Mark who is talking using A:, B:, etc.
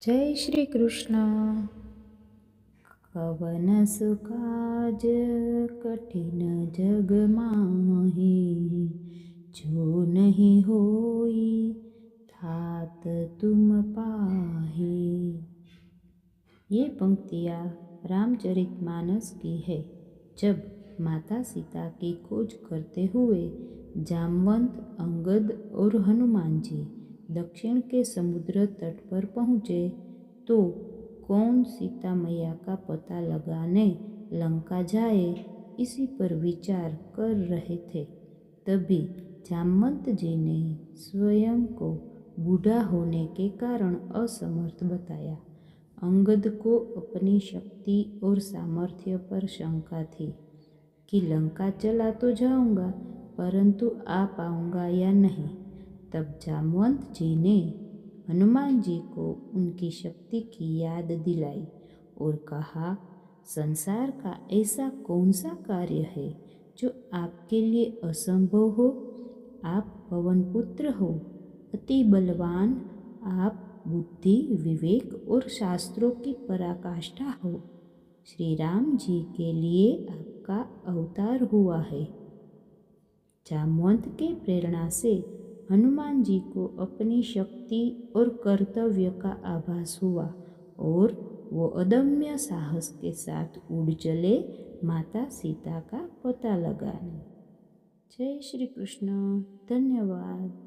A: जय श्री कृष्ण। कवन सुकाज कठिन जग माही, जो नहीं होई तात तुम पाही। ये पंक्तियाँ रामचरितमानस की है। जब माता सीता की खोज करते हुए जामवंत, अंगद और हनुमान जी दक्षिण के समुद्र तट पर पहुँचे तो कौन सीता मैया का पता लगाने लंका जाए, इसी पर विचार कर रहे थे। तभी जामवंत जी ने स्वयं को बूढ़ा होने के कारण असमर्थ बताया। अंगद को अपनी शक्ति और सामर्थ्य पर शंका थी कि लंका चला तो जाऊंगा, परंतु आ पाऊंगा या नहीं। तब जामवंत जी ने हनुमान जी को उनकी शक्ति की याद दिलाई और कहा, संसार का ऐसा कौन सा कार्य है जो आपके लिए असंभव हो। आप पवन पुत्र हो, अति बलवान। आप बुद्धि, विवेक और शास्त्रों की पराकाष्ठा हो। श्री राम जी के लिए आपका अवतार हुआ है। जामवंत के प्रेरणा से हनुमान जी को अपनी शक्ति और कर्तव्य का आभास हुआ और वो अदम्य साहस के साथ उड़ चले माता सीता का पता लगाने। जय श्री कृष्ण। धन्यवाद।